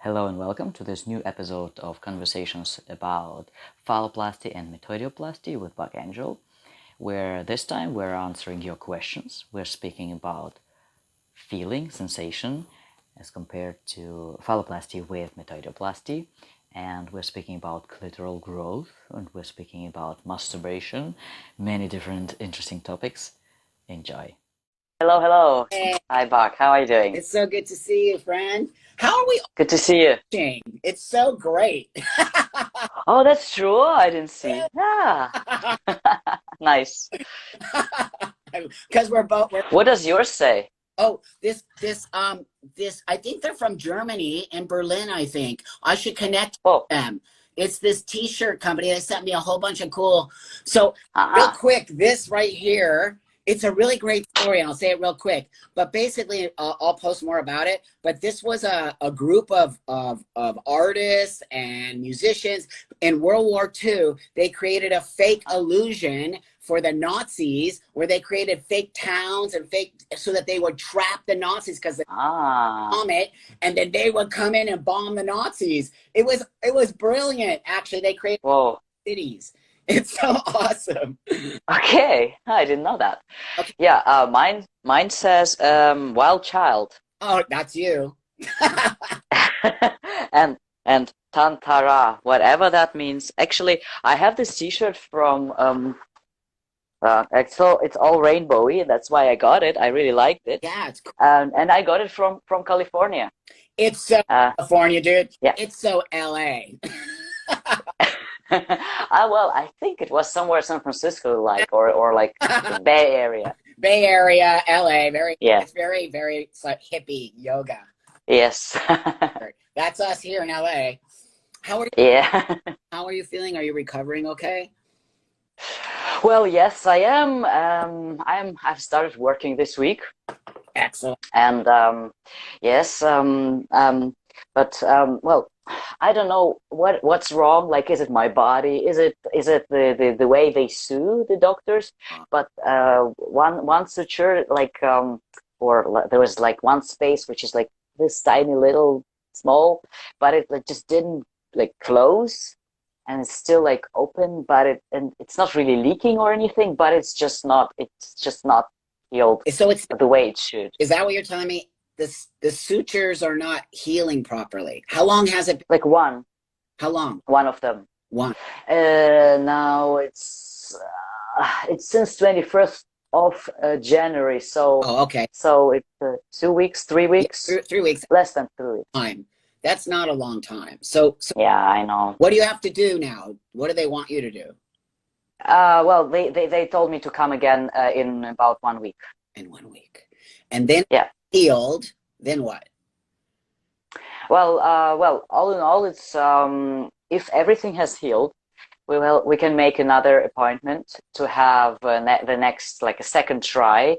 Hello and welcome to this new episode of conversations about phalloplasty and metoidioplasty with Buck Angel, where this time we're answering your questions. We're speaking about feeling, sensation, as compared to phalloplasty with metoidioplasty, and we're speaking about clitoral growth, and we're speaking about masturbation, many different interesting topics. Enjoy. Hello, hello. Hey, Hi, Buck. How are you doing? it's so good to see you, friend. How are we Good to see you. watching? It's so great. Oh, that's true. I didn't see. Yeah. Nice. Because we're What does yours say? oh, this I think they're from Germany in Berlin, I think. I should connect Oh, with them. It's this t-shirt company. They sent me a whole bunch of cool. So real ah, quick, this right here, it's a really great story, and I'll say it real quick. But basically, I'll post more about it. But this was a group of artists and musicians in World War II. They created a fake illusion for the Nazis, where they created fake towns and fake so that they would trap the Nazis because they ah. bomb it, and then they would come in and bomb the Nazis. It was brilliant. Actually, they created Whoa. cities. It's so awesome. Okay. I didn't know that. Okay. Yeah, mine says wild child. Oh, that's you. and and Tantara, whatever that means. Actually, I have this t-shirt from it's all rainbowy, that's why I got it. I really liked it. Yeah, it's cool. And I got it from California. It's so Uh, California, dude. yeah. It's so LA. Well, I think it was somewhere San Francisco, like or like the Bay Area. Bay Area, LA. Yeah. It's very it's like hippie yoga. Yes. That's us here in LA. How are Yeah. how are you feeling? Are you recovering okay? Well, yes, I am. I've started working this week, Excellent. and yes, but well, I don't know what's wrong. Like, is it my body? Is it the way they sue the doctors? But one suture, like there was like one space which is like this tiny little small, but it like just didn't like close, and it's still like open, but it's not really leaking or anything, but it's just not healed So it's the way it should. is that what you're telling me? The sutures are not healing properly. How long has it been? Like How long? one of them. One. Now it's since 21st of January, so Oh, okay. it's 2 weeks, 3 weeks, 3 weeks less than 3 weeks. time. That's not a long time. So Yeah, I know. what do you have to do now? What do they want you to do Well, they told me to come again in about 1 week. in 1 week? And then Yeah. healed, then what? Well, all in all, it's if everything has healed, we can make another appointment to have the next, like, a second try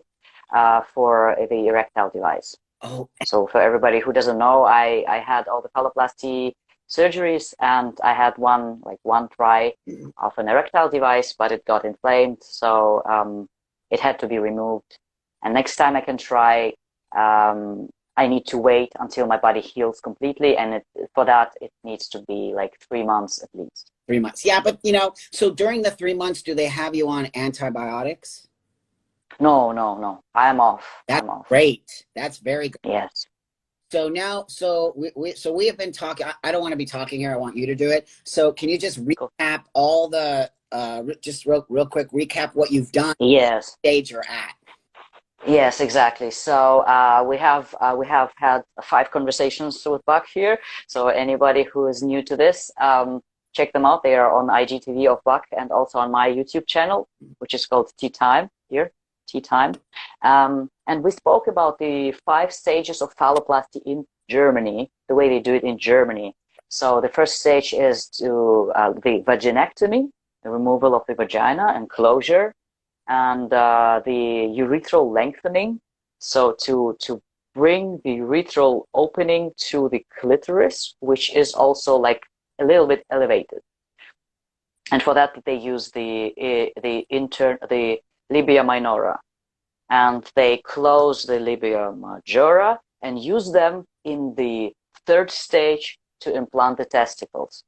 for the erectile device. Oh, So for everybody who doesn't know, I had all the phalloplasty surgeries, and I had one try of an erectile device, but it got inflamed, so it had to be removed. And next time I can try, I need to wait until my body heals completely, and for that it needs to be like 3 months at least. 3 months. Yeah, but so during the 3 months, do they have you on antibiotics? No, no, no. I'm off. That's I'm off. great. That's very good. Yes. So now, we have been talking. I don't want to be talking here. I want you to do it. So can you just Cool. recap all the, just real quick, recap what you've done, Yes. stage you're at? Yes, exactly. So we have had 5 conversations with Buck here. So anybody who is new to this, check them out. They are on IGTV of Buck, and also on my YouTube channel, which is called Tea Time here, Tea Time. And we spoke about the 5 stages of phalloplasty in Germany, the way they do it in Germany. So the first stage is the vaginectomy, the removal of the vagina and closure, and the urethral lengthening, so to bring the urethral opening to the clitoris, which is also like a little bit elevated. And for that they use the labia minora, and they close the labia majora and use them in the third stage to implant the testicles.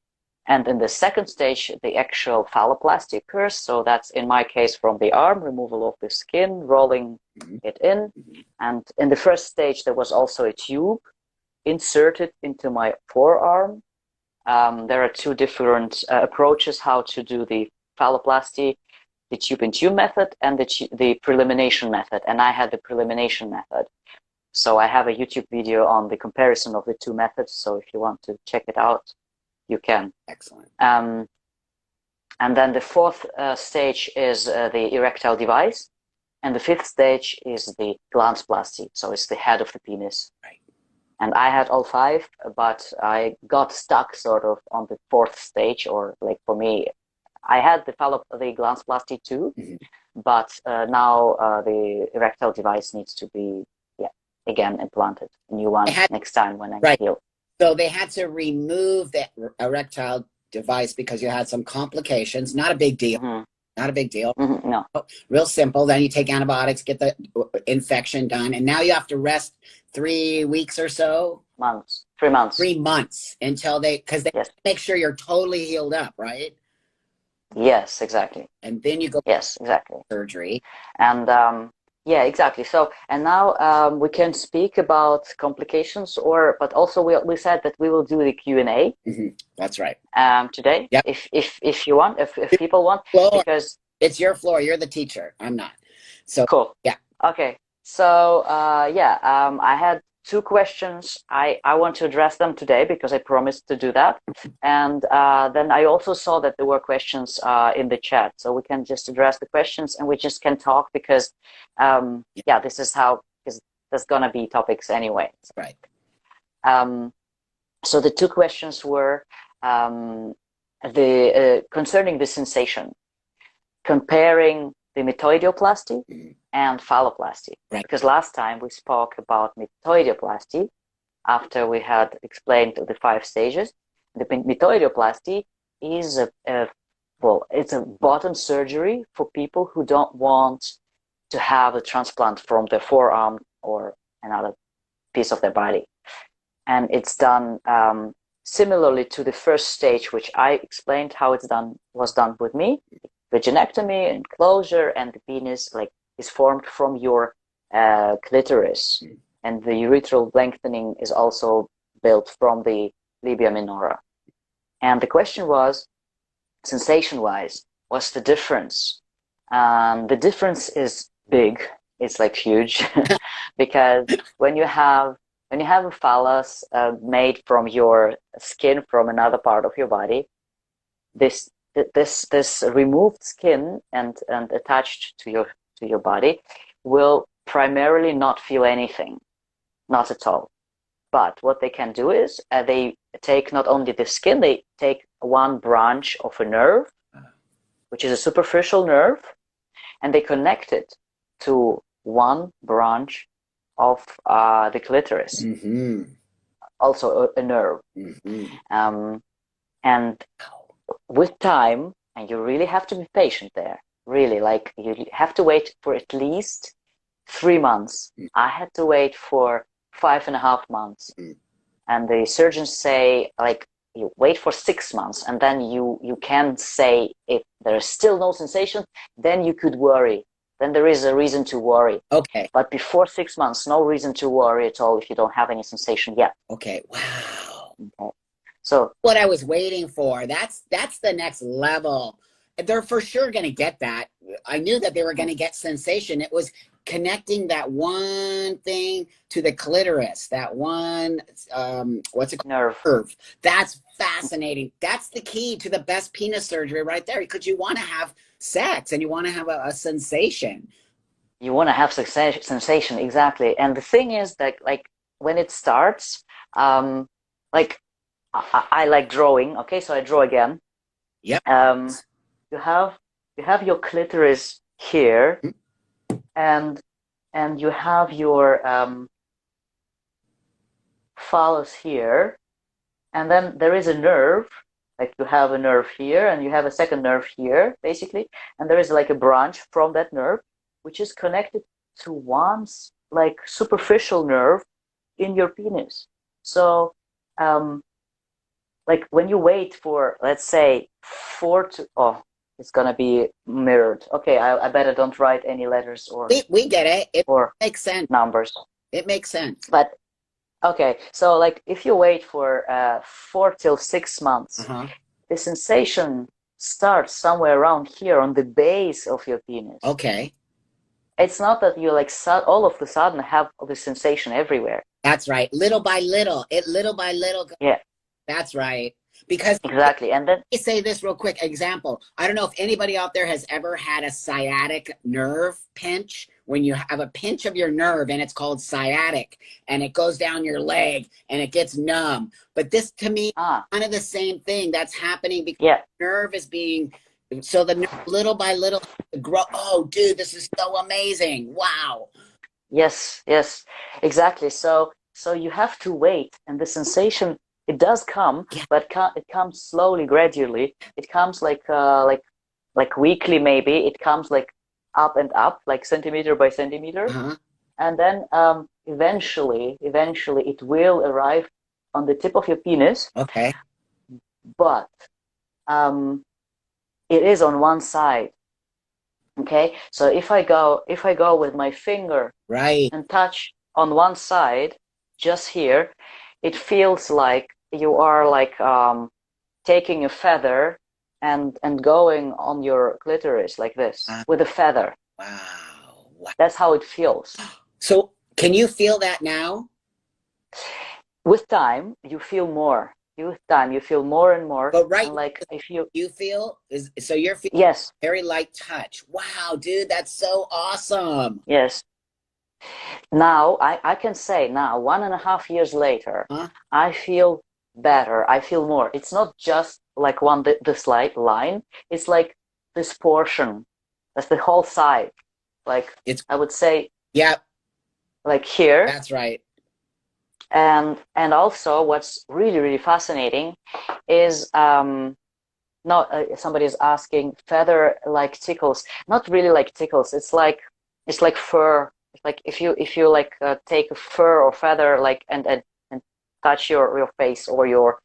And in the second stage, the actual phalloplasty occurs. So that's, in my case, from the arm, removal of the skin, rolling it in. And in the first stage, there was also a tube inserted into my forearm. There are two different approaches how to do the phalloplasty: the tube-in-tube method and the prelimination method. And I had the prelimination method. So I have a YouTube video on the comparison of the two methods. So if you want to check it out, you can. Excellent. And then the fourth stage is the erectile device. And the fifth stage is the glandsplasty. So it's the head of the penis. Right. And I had all five, but I got stuck sort of on the fourth stage, or like for me, I had the glandsplasty too, but now the erectile device needs to be, again, implanted. A new one next time when I heal. So they had to remove the erectile device because you had some complications. Not a big deal. Not a big deal. No. Real simple. Then you take antibiotics, get the infection done. And now you have to rest 3 weeks or so. Months. 3 months. 3 months until because they make sure you're totally healed up, right? Yes, exactly. And then you go. Yes, exactly. Surgery. And yeah, exactly. So, and now we can speak about complications, but also we said that we will do the Q&A. That's right. Today, yep. if you want, if people want, because it's your floor. You're the teacher. I'm not. So cool. Yeah. Okay. So I had 2 questions. I want to address them today because I promised to do that. And then I also saw that there were questions in the chat. So we can just address the questions and we just can talk because, this is how, because there's going to be topics anyway. Right. So the 2 questions were concerning the sensation, comparing the metoidioplasty and phalloplasty. Right. Because last time we spoke about metoidioplasty after we had explained the 5 stages. The metoidioplasty is it's a bottom surgery for people who don't want to have a transplant from their forearm or another piece of their body. And it's done similarly to the first stage, which I explained how was done with me. Vaginectomy and closure, and the penis is formed from your clitoris, and the urethral lengthening is also built from the labia minora. And the question was, sensation-wise, what's the difference? The difference is big. It's huge, because when you have a phallus made from your skin from another part of your body, this removed skin and attached to your body will primarily not feel anything, not at all. But what they can do is they take not only the skin, they take one branch of a nerve, which is a superficial nerve, and they connect it to one branch of the clitoris, also a nerve. And with time, and you really have to be patient there, really, you have to wait for at least 3 months. I had to wait for 5.5 months. And the surgeons say, you wait for 6 months, and then you can say, if there is still no sensation, then you could worry. Then there is a reason to worry. Okay. But before 6 months, no reason to worry at all if you don't have any sensation yet. Okay. Wow. Okay. So what I was waiting for, that's the next level. They're for sure going to get that. I knew that they were going to get sensation. It was connecting that one thing to the clitoris, that one, what's it called? Nerve. That's fascinating. That's the key to the best penis surgery right there, because you want to have sex and you want to have a sensation. You want to have sensation, exactly. And the thing is that, when it starts, I like drawing. Okay, so I draw again. Yep. You have your clitoris here, and you have your phallus here, and then there is a nerve. You have a nerve here, and you have a second nerve here, basically, and there is a branch from that nerve, which is connected to one superficial nerve in your penis. So um, like when you wait for, let's say, oh, it's gonna be mirrored. Okay, I better don't write any letters We get it. It or makes sense. numbers. It makes sense. But okay, so like if you wait for 4 till 6 months, Uh-huh. the sensation starts somewhere around here on the base of your penis. Okay. It's not that you like all of the sudden have the sensation everywhere. That's right. Little by little. Little by little. Yeah, That's right. Because exactly. And then let me say this real quick example. I don't know if anybody out there has ever had a sciatic nerve pinch, when you have a pinch of your nerve and it's called sciatic, and it goes down your leg and it gets numb. But this to me kind of the same thing that's happening, because the nerve is being, so the nerve, little by little grow. Oh dude, this is so amazing. Wow. yes, exactly. So you have to wait, and the sensation, it does come, but it comes slowly, gradually. It comes like weekly, maybe. It comes like up and up, like centimeter by centimeter, and then eventually it will arrive on the tip of your penis. Okay. But it is on one side. Okay, so if I go with my finger and touch on one side, just here, it feels like you are like taking a feather and going on your clitoris like this with a feather. Wow. That's how it feels. So can you feel that now? With time, you feel more. With time, you feel more and more. But right, and like if you feel so you're feeling yes, very light touch. Wow, dude, that's so awesome. Yes. Now I can say now, 1.5 years later, I feel better. I feel more. It's not just like this line. It's like this portion. That's the whole side. Like I would say. Yeah. Like here. That's right. And also, what's really fascinating is somebody is asking, feather like tickles. Not really like tickles. It's like fur. Like if you like take a fur or feather like and touch your face or your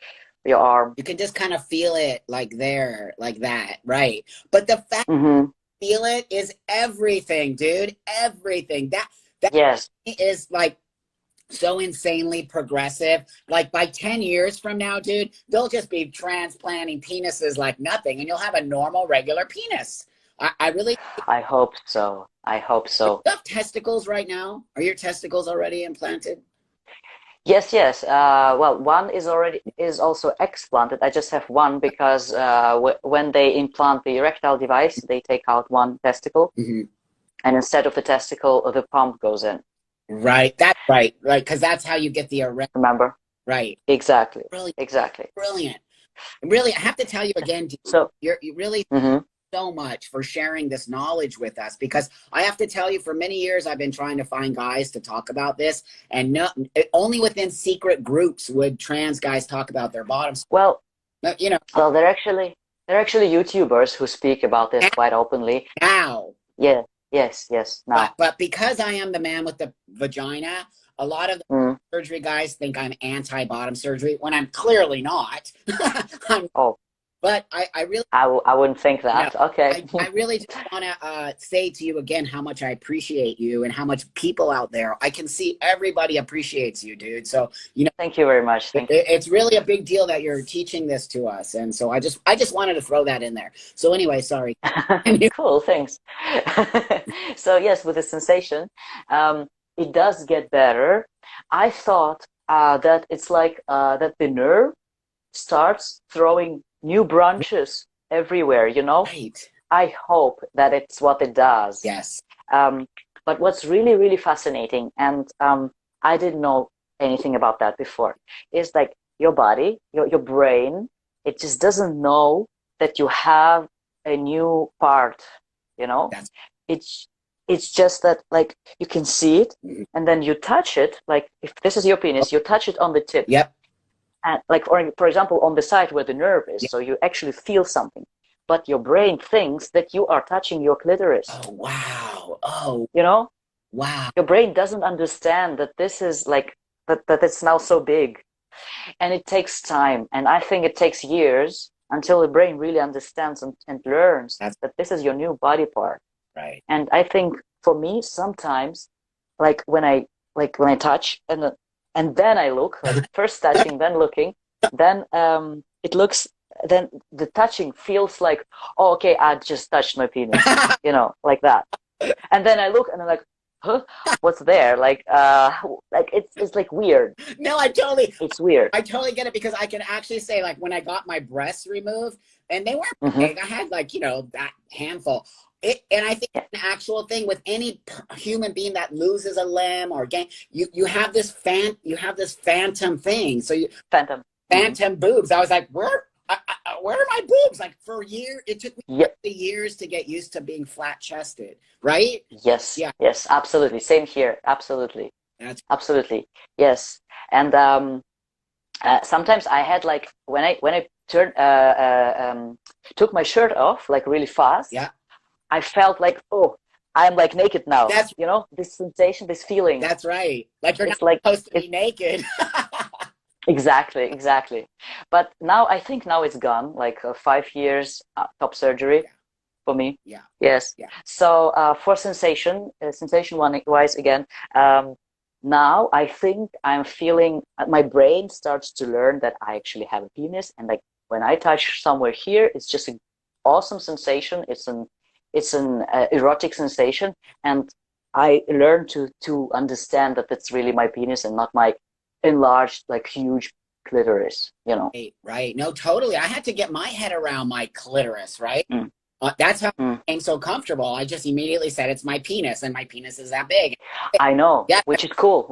arm, you can just kind of feel it like there, like that, right? But the fact feel it is everything, dude. Everything. That yes is like so insanely progressive. Like by 10 years from now, dude, they'll just be transplanting penises like nothing, and you'll have a normal, regular penis. I really. I hope so. I hope so. Do you have testicles right now? Are your testicles already implanted? Yes. Well, one is also explanted. I just have one because when they implant the erectile device, they take out one testicle, and instead of the testicle, the pump goes in. Right. That's right. Right. Because that's how you get the erect. Remember? Right. Exactly. Brilliant. Exactly. Brilliant. Really, I have to tell you again, dude, so you really so much for sharing this knowledge with us, because I have to tell you, for many years I've been trying to find guys to talk about this, and only within secret groups would trans guys talk about their bottoms. Well, you know. Well, they're actually YouTubers who speak about this quite openly. Now. Yeah. Yes. Now. But because I am the man with the vagina, a lot of the surgery guys think I'm anti-bottom surgery, when I'm clearly not. But I really... I wouldn't think that. No, okay. I really just want to say to you again how much I appreciate you, and how much people out there, I can see everybody appreciates you, dude. So, thank you very much. It's really a big deal that you're teaching this to us. And so I just wanted to throw that in there. So anyway, sorry. Cool, thanks. So yes, with the sensation, it does get better. I thought that it's like that the nerve starts throwing new branches everywhere, Right. I hope that it's what it does. Yes. But what's really fascinating, and I didn't know anything about that before, is like your body, your brain, it just doesn't know that you have a new part, it's just that like you can see it, and then you touch it. Like if this is your penis, you touch it on the tip. Yep. And like, for example, on the side where the nerve is, so you actually feel something, but your brain thinks that you are touching your clitoris. Oh, wow. Oh, wow. Your brain doesn't understand that this is like, that it's now so big. And it takes time. And I think it takes years until the brain really understands and learns that this is your new body part. Right. And I think for me, sometimes, like when I touch and then I look, like first touching, then looking, then it looks, then the touching feels like, oh, okay, I just touched my penis, you know, like that. And then I look and I'm like, huh, what's there? Like it's like weird. No, it's weird. I totally get it, because I can actually say, like, when I got my breasts removed, and they weren't big, I had, like, you know, that handful. And I think an actual thing with any human being that loses a limb or gain, you have this phantom thing. So phantom boobs. I was like, where are my boobs? Like, for a year, it took me years to get used to being flat chested, right? Yes. Yeah. Yes, absolutely. Same here. Absolutely. Absolutely. Yes. And sometimes I had, like, when I took my shirt off, like, really fast. Yeah. I felt like, oh, I'm like naked now. That's, you know, this sensation, this feeling. That's right. Like, you're not supposed to be naked. Exactly. But now, I think now it's gone, like 5 years top surgery for me. Yeah. Yes. Yeah. So for sensation wise again, now I think I'm feeling, my brain starts to learn that I actually have a penis, and like when I touch somewhere here, it's just an awesome sensation. It's an erotic sensation, and I learn to understand that it's really my penis and not my enlarged, like, huge clitoris, you know. Right. No, totally. I had to get my head around my clitoris, right? That's how I became so comfortable. I just immediately said it's my penis, and my penis is that big. I know. Yeah. Which is cool.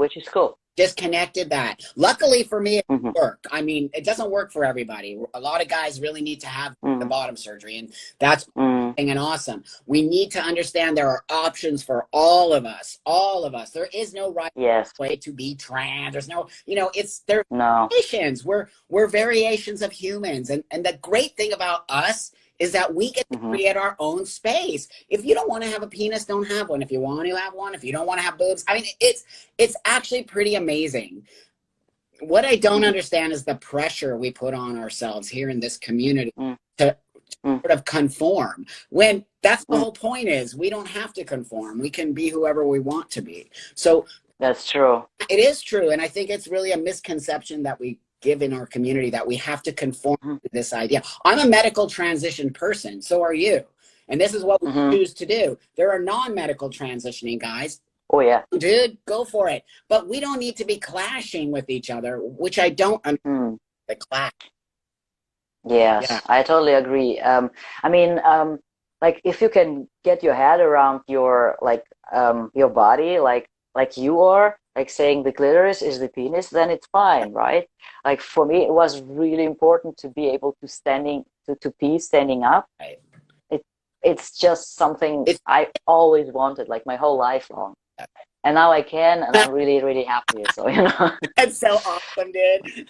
Disconnected that. Luckily for me, it worked. I mean, it doesn't work for everybody. A lot of guys really need to have the bottom surgery, and that's and awesome. We need to understand there are options for all of us. All of us. There is no right way to be trans. There's no, you know, there's variations. We're variations of humans, and the great thing about us is that we get to create our own space. If you don't want to have a penis, don't have one. If you want to have one, if you don't want to have boobs, I mean, it's actually pretty amazing. What I don't understand is the pressure we put on ourselves here in this community to sort of conform, when that's the whole point. Is we don't have to conform. We can be whoever we want to be. So that's true. It is true. And I think it's really a misconception that we give in our community, that we have to conform to this idea. I'm a medical transition person. So are you. And this is what we choose to do. There are non-medical transitioning guys. Oh, yeah. Dude, go for it. But we don't need to be clashing with each other, which I don't understand. The clash. Yes, yeah. I totally agree. I mean, like, if you can get your head around your, like, your body, like you are, like saying the clitoris is the penis, then it's fine, right? Like, for me, it was really important to be able to pee standing up. Right. It's just something I always wanted, like, my whole life long. And now I can, and I'm really, really happy. So, you know. That's so awesome, dude.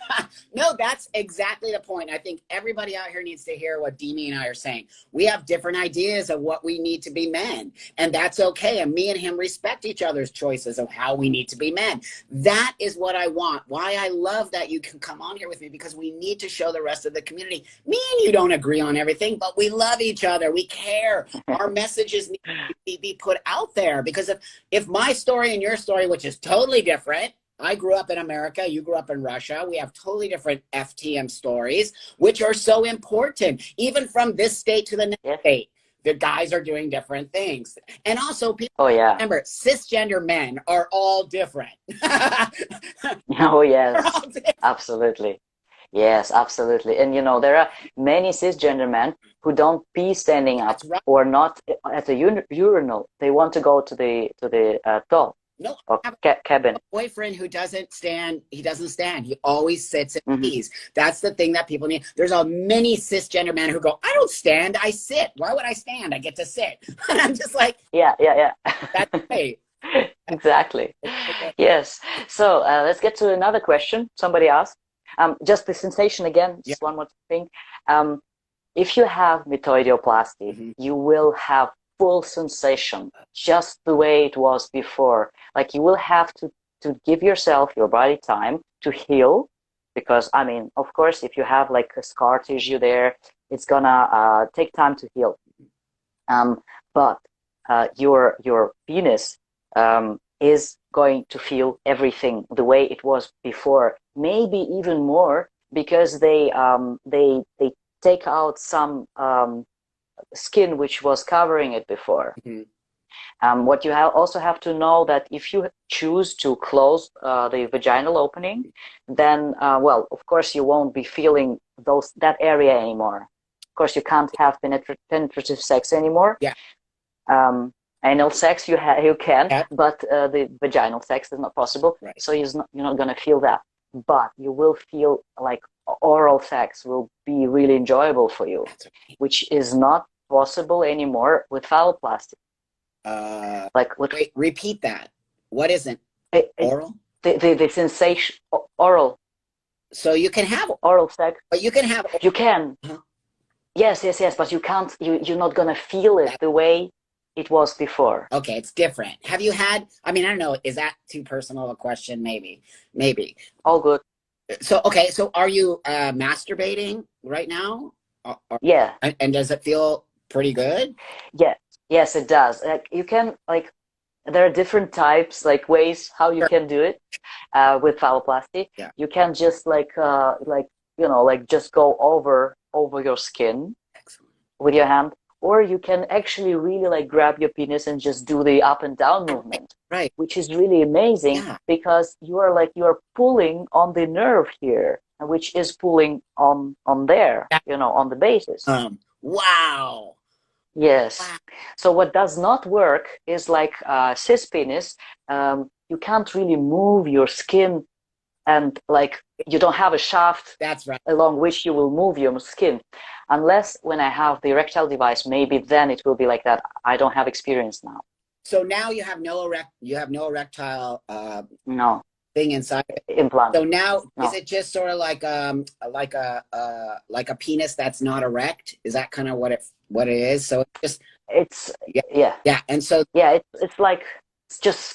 No, that's exactly the point. I think everybody out here needs to hear what Dimi and I are saying. We have different ideas of what we need to be men, and that's okay. And me and him respect each other's choices of how we need to be men. That is what I want. Why I love that you can come on here with me, because we need to show the rest of the community. Me and you don't agree on everything, but we love each other. We care. Our messages need to be put out there, because if my story and your story, which is totally different. I grew up in America. You grew up in Russia. We have totally different FTM stories, which are so important. Even from this state to the next state, the guys are doing different things. And also, people remember, cisgender men are all different. Oh, yes, absolutely. Yes, absolutely. And, you know, there are many cisgender men who don't pee standing up, or not at the urinal. They want to go to the toilet. No, cabin. A boyfriend who doesn't stand, he doesn't stand. He always sits and pees. That's the thing that people need. There's many cisgender men who go, I don't stand, I sit. Why would I stand? I get to sit. And I'm just like, yeah. That's great. Exactly. Yes. So let's get to another question somebody asked. Just the sensation again, just one more thing. If you have metoidioplasty, you will have full sensation, just the way it was before. Like, you will have to give yourself, your body, time to heal, because I mean, of course, if you have like a scar tissue there, it's gonna take time to heal. But your penis is going to feel everything the way it was before, maybe even more, because they take out some skin which was covering it before. What you also have to know that if you choose to close the vaginal opening, then well, of course, you won't be feeling that area anymore. Of course, you can't have penetrative sex anymore. Yeah. Anal sex you can, Yeah. but the vaginal sex is not possible. Right. So you're not gonna feel that, but you will feel like oral sex will be really enjoyable for you, which is not possible anymore with phalloplasty. Like with Wait, repeat that. What isn't oral? The sensation oral. So you can have oral sex, but you can have. You can. Yes, but you can't. You're not gonna feel it the way it was before. Okay, it's different. Have you had? I mean, I don't know. Is that too personal a question? Maybe. All good. So okay, so are you masturbating right now? Yeah. And does it feel pretty good? Yeah. Yes, it does. Like you can like. There are different types, like ways how you can do it with phalloplasty. Yeah. You can just like just go over your skin. Excellent. With your hand, or you can actually really like grab your penis and just do the up and down movement, right? Which is really amazing because you are pulling on the nerve here, which is pulling on there, on the basis. Wow. Yes. Wow. So what does not work is like cis penis. You can't really move your skin, and like you don't have a shaft. That's right. Along which you will move your skin, unless when I have the erectile device, maybe then it will be like that. I don't have experience now. So now you have no erectile no thing inside implant. So now is it just sort of like a penis that's not erect? Is that kind of what it is? So it's and so it's like it's just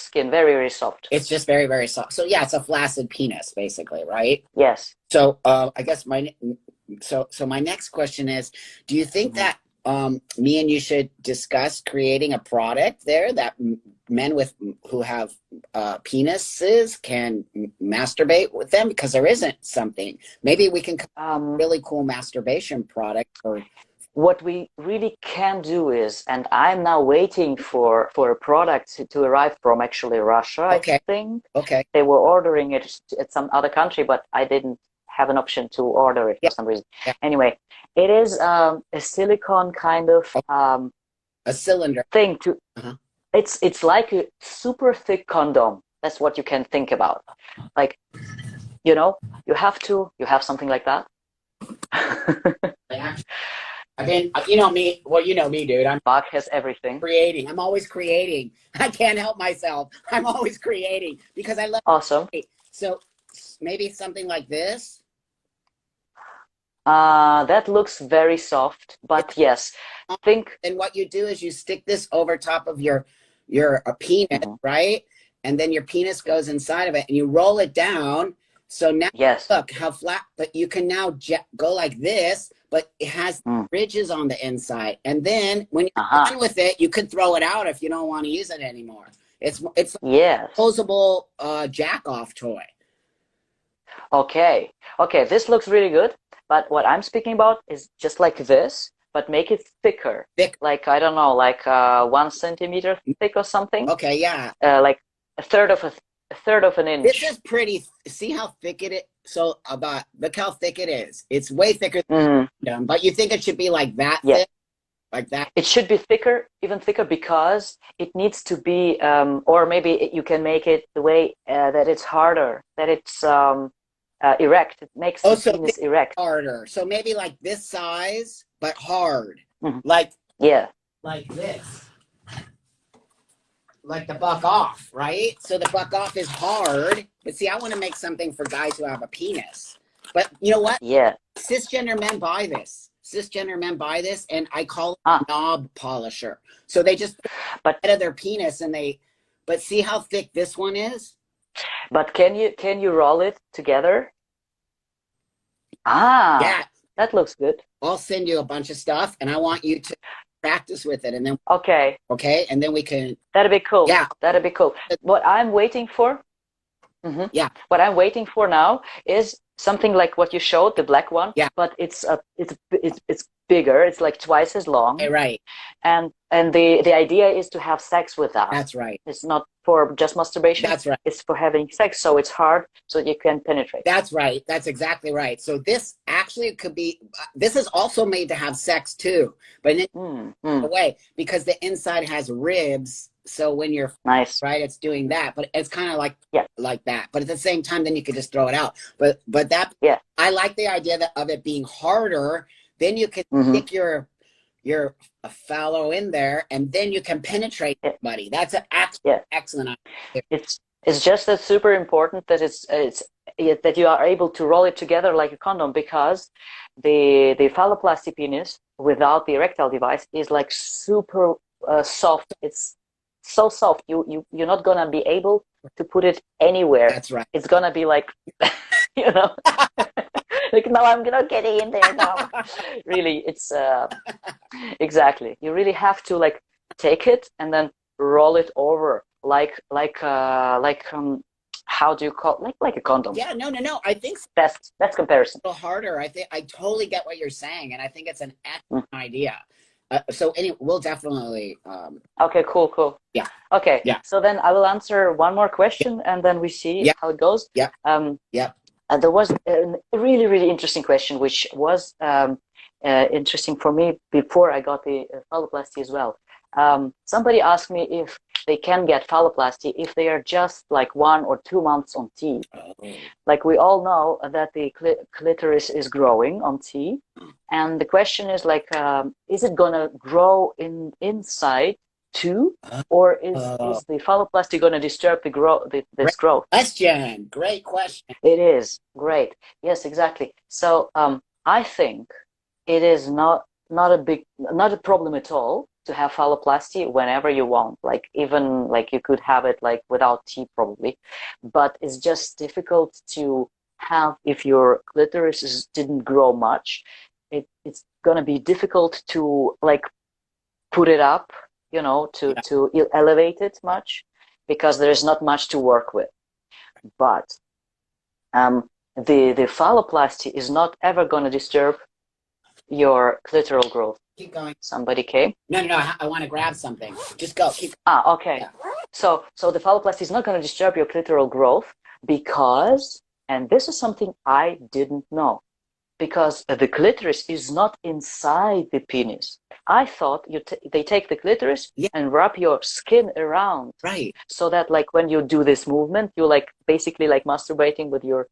skin, very, very soft. It's just very, very soft. So yeah, it's a flaccid penis, basically, right? Yes. So I guess my next question is, do you think that me and you should discuss creating a product there that men who have penises can masturbate with them? Because there isn't something. Maybe we can really cool masturbation product. Or what we really can do is, and I'm now waiting for a product to arrive from actually Russia. Okay. I think. Okay. They were ordering it at some other country, but I didn't have an option to order it for some reason. Yeah. Anyway, it is a silicone kind of a cylinder thing to. It's like a super thick condom. That's what you can think about. Like, you have something like that. I mean, you know me. Well, you know me, dude. Bach has everything. Creating. I'm always creating. I can't help myself. I'm always creating because I love. Awesome. So maybe something like this. That looks very soft, but yes, I think. And what you do is you stick this over top of your penis, right? And then your penis goes inside of it, and you roll it down. So now, look how flat. But you can now go like this, but it has ridges on the inside. And then when you're done with it, you could throw it out if you don't want to use it anymore. It's a posable jack off toy. Okay, this looks really good. But what I'm speaking about is just like this, but make it thicker. Like, I don't know, like 1 centimeter thick or something. Okay, yeah. Like a third of an inch. This is pretty. See how thick it is? So look how thick it is. It's way thicker than but you think it should be like that thick? Like that? It should be thicker, even thicker, because it needs to be, or maybe you can make it the way that it's harder, that it's erect. It makes the penis erect. Harder. So maybe like this size, but hard. Like this. Like the buck off, right? So the buck off is hard. But see, I want to make something for guys who have a penis. But you know what? Yeah. Cisgender men buy this. And I call it knob polisher. So they just put it of their penis but see how thick this one is? But can you roll it together? Ah, Yeah, that looks good. I'll send you a bunch of stuff, and I want you to practice with it, and then Okay, okay, and then we can. that'd be cool. Yeah, That'd be cool. What I'm waiting for, hmm yeah, what I'm waiting for now is something like what you showed, the black one, yeah. but it's bigger. It's like twice as long, Right. and the idea is to have sex with that. That's right. It's not for just masturbation. That's right. It's for having sex, so it's hard, so you can penetrate. That's right. That's exactly right. So this actually could be. This is also made to have sex too, but in a way because the inside has ribs. So when you're nice, right, it's doing that, but it's kind of like that. But at the same time, then you could just throw it out. But that I like the idea of it being harder. Then you can stick your fallow in there, and then you can penetrate somebody. That's an excellent idea. It's just that super important that it's that you are able to roll it together like a condom, because the phalloplasty penis without the erectile device is like super soft. It's so soft. You're not gonna be able to put it anywhere. That's right. It's gonna be like, you know, like, no, I'm not getting in there now. Really, it's exactly. You really have to like take it and then roll it over like how do you call it? Like a condom. Yeah, no. I think Best comparison. A little harder. I think I totally get what you're saying, and I think it's an excellent idea. So anyway, we'll definitely. Okay, cool. Yeah. Okay. Yeah. So then I will answer one more question, and then we see how it goes. Yeah. There was a really interesting question, which was interesting for me before I got the phalloplasty as well. Somebody asked me if they can get phalloplasty if they are just like 1 or 2 months on T. Like we all know that the clitoris is growing on T, and the question is like, is it gonna grow inside too, or is the phalloplasty gonna disturb the this growth? Question. Great question. It is great. Yes, exactly. So I think it is not a problem at all to have phalloplasty whenever you want. Like even like you could have it like without T probably, but it's just difficult to have if your clitoris didn't grow much. It's gonna be difficult to like put it up, you know, to elevate it much, because there is not much to work with. But the phalloplasty is not ever going to disturb your clitoral growth. Keep going. Somebody came? No. I want to grab something. Just go. Keep. Okay. Yeah. So the phalloplasty is not going to disturb your clitoral growth because, and this is something I didn't know, because the clitoris is not inside the penis. I thought they take the clitoris and wrap your skin around, right? So that like when you do this movement, you like basically like masturbating with your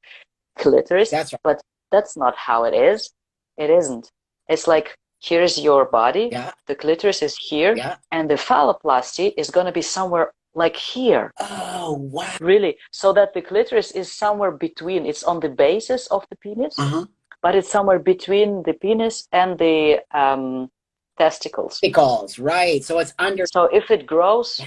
clitoris. That's right. But that's not how it is. It isn't. It's like, here's your body, the clitoris is here, and the phalloplasty is going to be somewhere like here. Oh, wow. Really? So that the clitoris is somewhere between. It's on the basis of the penis, but it's somewhere between the penis and the testicles. Testicles, right. So it's under. So if it grows,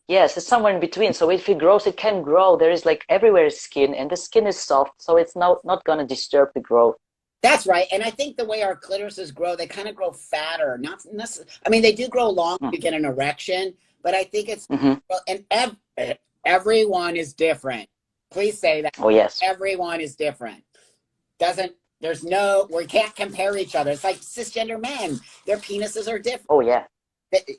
yes, it's somewhere in between. So if it grows, it can grow. There is like everywhere is skin, and the skin is soft, so it's not going to disturb the growth. That's right. And I think the way our clitorises grow, they kind of grow fatter. Not necessarily. I mean, they do grow long to get an erection, but I think it's well, and everyone is different. Please say that. Oh yes. Everyone is different. We can't compare each other. It's like cisgender men. Their penises are different. Oh yeah.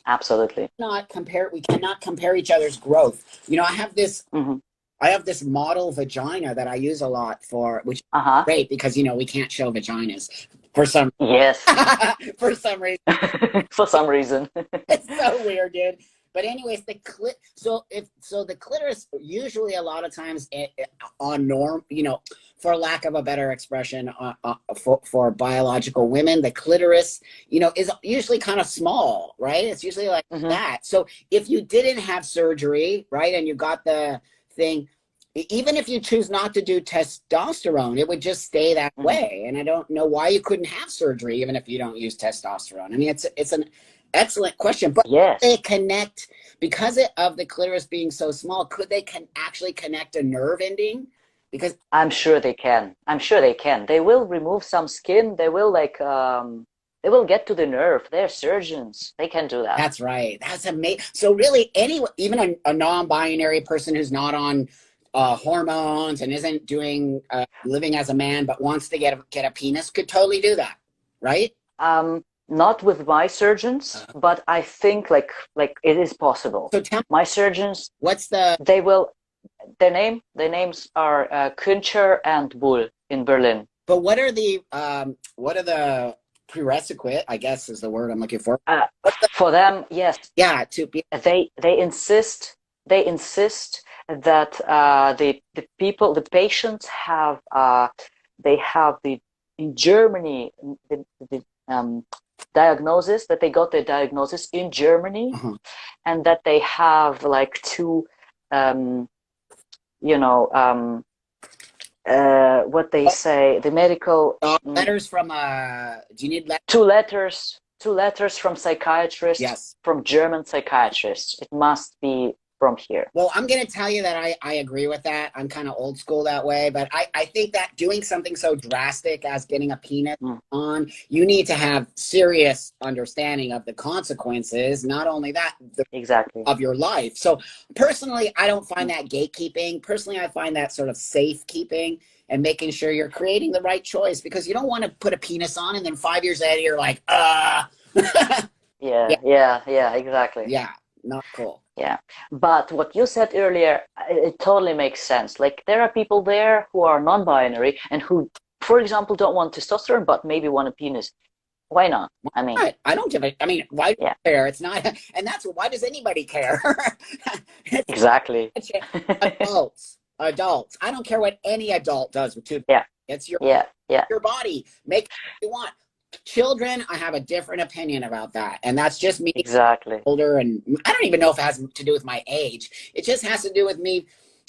Absolutely. We cannot compare each other's growth. You know, I have this model vagina that I use a lot for, which is great because, you know, we can't show vaginas for some for some reason. For some reason. It's so weird, dude. But anyways, the clitoris usually a lot of times on norm, you know, for lack of a better expression, for biological women, the clitoris, you know, is usually kind of small, right? It's usually like that. So if you didn't have surgery, right, and you got the thing, even if you choose not to do testosterone, it would just stay that way. And I don't know why you couldn't have surgery even if you don't use testosterone. I mean, it's an excellent question, but they connect because of the clitoris being so small. Could they actually connect a nerve ending Because I'm sure they can. I'm sure they can. They will remove some skin. They will they will get to the nerve. They're surgeons. They can do that. that's right. That's amazing. So really, anyone, even a non-binary person who's not on hormones and isn't doing living as a man but wants to get a penis could totally do that, right? Not with my surgeons, but I think like it is possible. So tell me, My surgeons, what's the they will. Their names are Küncher and Bull in Berlin. but what are the prerequisite, I guess is the word I'm looking for. For them, yes, Yeah, to be they insist that the people, the patients have they have the in Germany the diagnosis, that they got their diagnosis in Germany, and that they have like two you know what they say, the medical letters from do you need letters? Two letters from psychiatrists, Yes. from German psychiatrists. It must be from here. Well, I'm going to tell you that I agree with that. I'm kind of old school that way, but I think that doing something so drastic as getting a penis on, you need to have serious understanding of the consequences, not only that, Exactly. of your life. So personally, I don't find that gatekeeping. Personally, I find that sort of safekeeping and making sure you're creating the right choice, because you don't want to put a penis on and then 5 years later you're like, yeah, exactly. Yeah, not cool. Yeah, but what you said earlier, it totally makes sense. Like there are people there who are non-binary and who, for example, don't want testosterone but maybe want a penis. Why not? I mean, I don't give a, I mean, why do you care? It's not, and that's why does anybody care? Exactly. Adults. I don't care what any adult does with two. Yeah. It's your your body. Make what you want. Children, I have a different opinion about that, and that's just me. Exactly. Older, and I don't even know if it has to do with my age. It just has to do with me.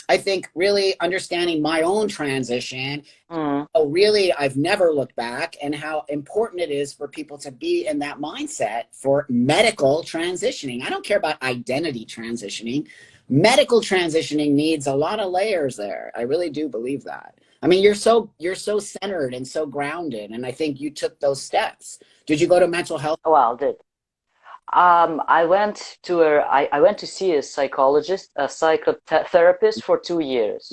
I think really understanding my own transition. Oh, really, I've never looked back, and how important it is for people to be in that mindset for medical transitioning. I don't care about identity transitioning. Medical transitioning needs a lot of layers there. I really do believe that. I mean, you're so centered and so grounded, and I think you took those steps. Did you go to mental health? Well, did. I went to see a psychologist, a psychotherapist for 2 years.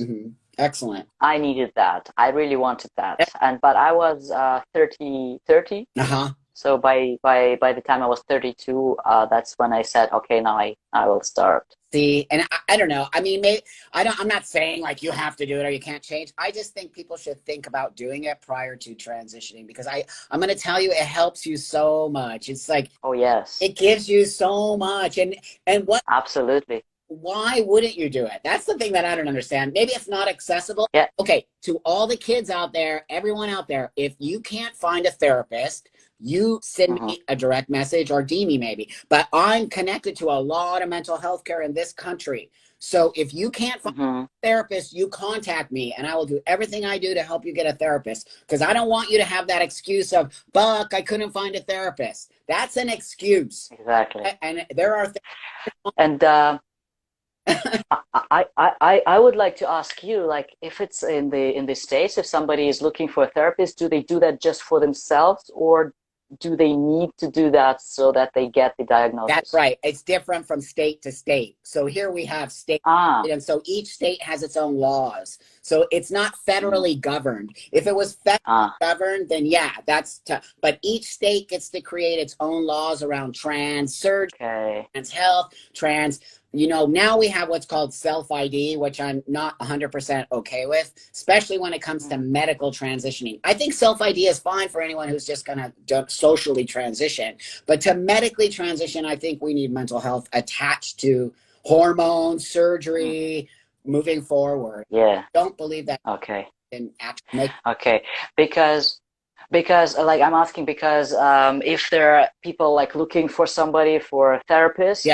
Excellent. I needed that. I really wanted that. But I was 30. So by the time I was 32, that's when I said, okay, now I will start. See, and I don't know. I mean, maybe, I'm not saying like you have to do it or you can't change. I just think people should think about doing it prior to transitioning, because I'm going to tell you, it helps you so much. It's like, oh yes, it gives you so much. And what? Absolutely. Why wouldn't you do it? That's the thing that I don't understand. Maybe it's not accessible. Yeah. Okay. To all the kids out there, everyone out there, if you can't find a therapist, you send me a direct message, or DM me maybe. But I'm connected to a lot of mental health care in this country. So if you can't find a therapist, you contact me, and I will do everything I do to help you get a therapist. Because I don't want you to have that excuse of, Buck, I couldn't find a therapist. That's an excuse. Exactly. And there are and I would like to ask you, like, if it's in the States, if somebody is looking for a therapist, do they do that just for themselves, or do they need to do that so that they get the diagnosis? That's right. It's different from state to state. So here we have state, and so each state has its own laws. So it's not federally governed. If it was federally governed, then yeah, that's tough. But each state gets to create its own laws around trans surgery, trans health, trans. You know, now we have what's called self-ID, which I'm not 100% okay with, especially when it comes to medical transitioning. I think self-ID is fine for anyone who's just going to socially transition. But to medically transition, I think we need mental health attached to hormones, surgery, moving forward. Yeah. Don't believe that. Okay. And actually okay. Because like I'm asking because if there are people like looking for somebody, for a therapist,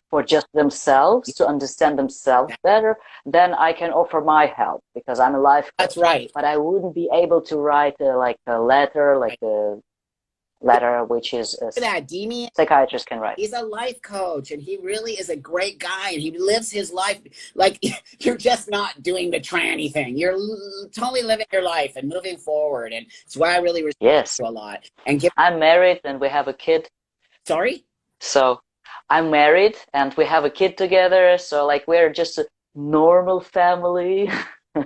for just themselves, to understand themselves better, then I can offer my help, because I'm a life coach. That's right. But I wouldn't be able to write like a letter, like letter, which is a That Demi, psychiatrist can write. he's a life coach, and he really is a great guy, and he lives his life like you're just not doing the tranny thing. You're totally living your life and moving forward, and it's why I really respect Yes. you a lot. And give. I'm married and we have a kid. Sorry? So I'm married and we have a kid together. So like we're just a normal family.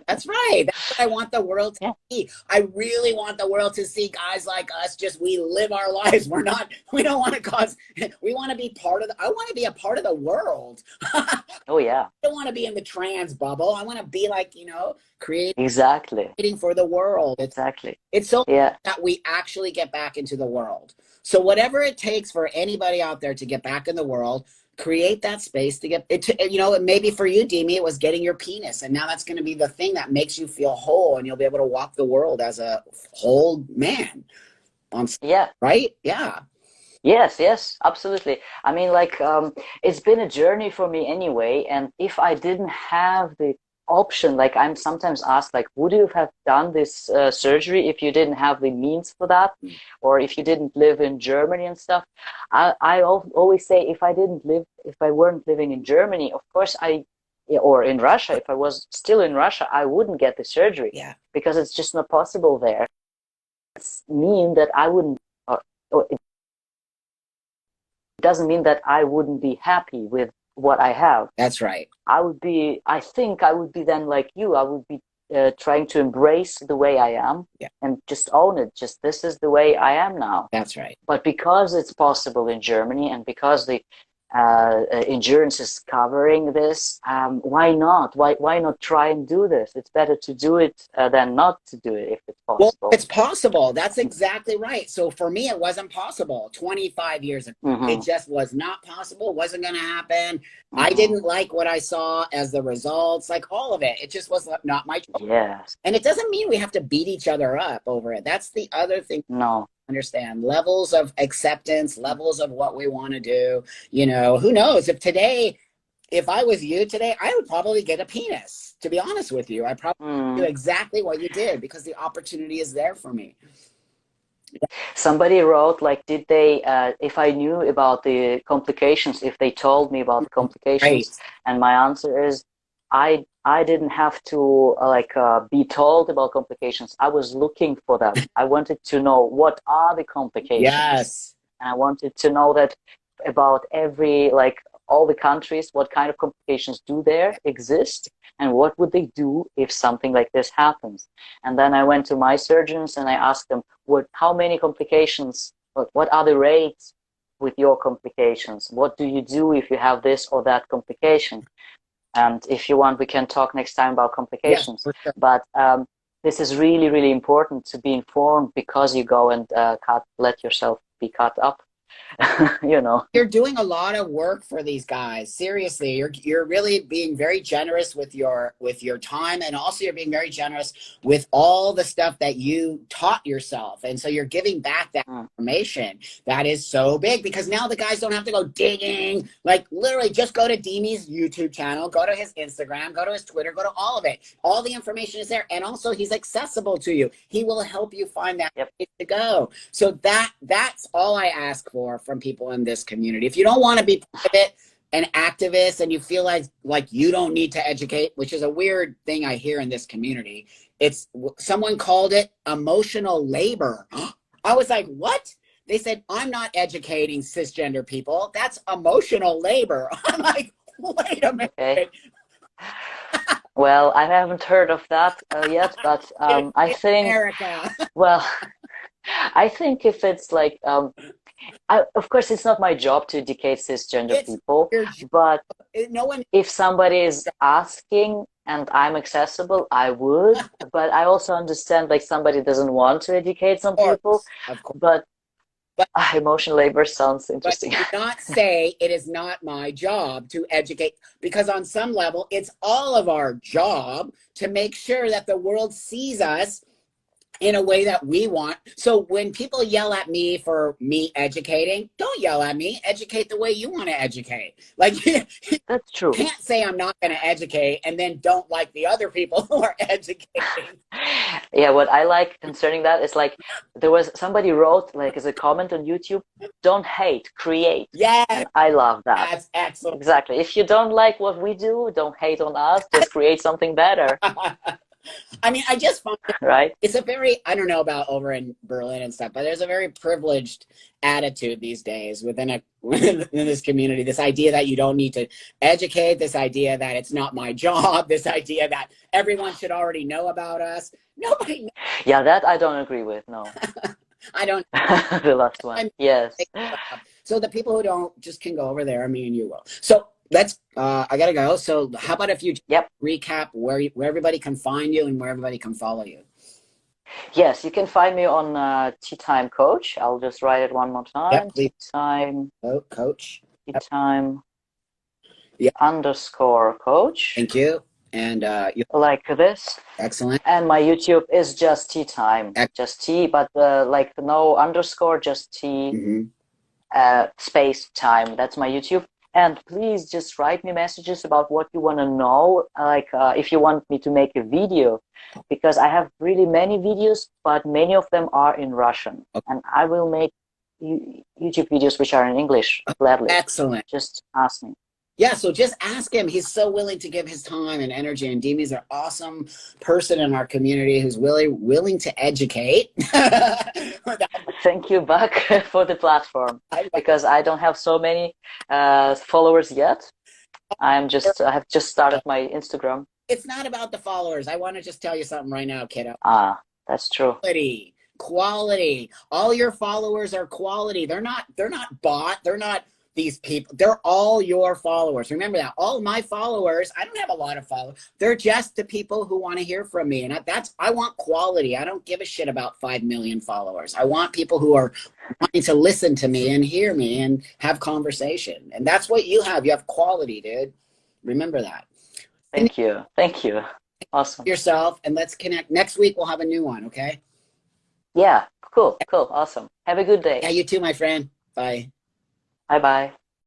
That's right. That's what I want the world to see. I really want the world to see guys like us. Just we live our lives. We don't want to cause, we want to be part of I want to be a part of the world. Oh yeah. I don't want to be in the trans bubble. I want to be like, creating Exactly. for the world. Exactly. It's so yeah. that we actually get back into the world. So whatever it takes for anybody out there to get back in the world, create that space to get it. Maybe for you, Demi, it was getting your penis, and now that's going to be the thing that makes you feel whole, and you'll be able to walk the world as a whole man. Right? Yeah. Yes, absolutely. I mean, like, it's been a journey for me anyway. And if I didn't have the option, like I'm sometimes asked, like, would you have done this surgery if you didn't have the means for that? Or if you didn't live in Germany and stuff? I always say, if I weren't living in Germany, of course or in Russia, if I was still in Russia, I wouldn't get the surgery. Yeah. Because it's just not possible there. It's mean that I wouldn't, or it doesn't mean that I wouldn't be happy with what I have. That's right. I think I would be then like you. I would be trying to embrace the way I am and just own it. Just this is the way I am now. That's right. But because it's possible in Germany and because the insurance is covering this, why not? Why not try and do this? It's better to do it than not to do it if it's possible. Well, it's possible. That's exactly right. So for me, it wasn't possible 25 years ago. It just was not possible. It wasn't going to happen. I didn't like what I saw as the results, like all of it. It just was not my choice. Yes. And it doesn't mean we have to beat each other up over it. That's the other thing. No. Understand levels of acceptance, levels of what we want to do. Who knows if I was you today, I would probably get a penis, to be honest with you. I probably do exactly what you did because the opportunity is there for me. Somebody wrote, like, did they, if I knew about the complications, if they told me about the complications, and my answer is, I didn't have to be told about complications. I was looking for them. I wanted to know what are the complications. Yes. And I wanted to know that about all the countries, what kind of complications do there exist, and what would they do if something like this happens. And then I went to my surgeons and I asked them, how many complications, what are the rates with your complications? What do you do if you have this or that complication? And if you want, we can talk next time about complications. Yes, for sure. But this is really, really important to be informed because you go and let yourself be cut up. You're doing a lot of work for these guys. Seriously, you're really being very generous with your time, and also you're being very generous with all the stuff that you taught yourself. And so you're giving back that information. That is so big because now the guys don't have to go digging. Like literally just go to Demi's YouTube channel, go to his Instagram, go to his Twitter, go to all of it. All the information is there. And also he's accessible to you. He will help you find that place to go. So that's all I ask for from people in this community. If you don't want to be part of it, an activist, and you feel like you don't need to educate, which is a weird thing I hear in this community. Someone called it emotional labor. I was like, what? They said, I'm not educating cisgender people. That's emotional labor. I'm like, wait a minute. Okay. Well, I haven't heard of that yet, but I think, America. Well, I think if it's like, of course, it's not my job to educate cisgender people, but if somebody is asking and I'm accessible, I would. But I also understand like somebody doesn't want to educate some people. Of course. But emotional labor sounds interesting. But do not say it is not my job to educate, because on some level, it's all of our job to make sure that the world sees us in a way that we want. So when people yell at me for me educating, don't yell at me. Educate the way you want to educate. Like, you That's true. can't say I'm not going to educate and then don't like the other people who are educating. Yeah, what I like concerning that is like there was somebody wrote like as a comment on YouTube, don't hate, create. Yes, And I love that. that's excellent. Exactly. If you don't like what we do, don't hate on us, just create something better. I mean, I just find Right? it's a very, I don't know about over in Berlin and stuff, but there's a very privileged attitude these days within within this community. This idea that you don't need to educate, this idea that it's not my job, this idea that everyone should already know about us. Nobody knows. Yeah, that I don't agree with. No. I don't. The last one. Yes. So the people who don't just can go over there. Me and you will. So let's. I gotta go. So how about if you recap where everybody can find you and where everybody can follow you? Yes, you can find me on Tea Time Coach. I'll just write it one more time. Yep, Tea Time. Coach. Tea Time. Underscore Coach. Thank you. And like this. Excellent. And my YouTube is just Tea Time. Just Tea, but like no underscore, just Tea space time. That's my YouTube. And please just write me messages about what you want to know. Like if you want me to make a video, because I have really many videos, but many of them are in Russian. Okay. And I will make YouTube videos which are in English gladly. Excellent. Just ask me. Yeah, so just ask him. He's so willing to give his time and energy. And Dimi's an awesome person in our community who's willing to educate. Thank you, Buck, for the platform. Because I don't have so many followers yet. I have just started my Instagram. It's not about the followers. I want to just tell you something right now, kiddo. Ah, that's true. Quality. All your followers are quality. They're not bought. They're not these people. They're all your followers. Remember that. All my followers, I don't have a lot of followers. They're just the people who want to hear from me. And I want quality. I don't give a shit about 5 million followers. I want people who are wanting to listen to me and hear me and have conversation. And that's what you have. You have quality, dude. Remember that. Thank you. Thank you. Awesome. Yourself, and let's connect. Next week, we'll have a new one, okay? Yeah. Cool. Cool. Awesome. Have a good day. Yeah, you too, my friend. Bye. Bye-bye.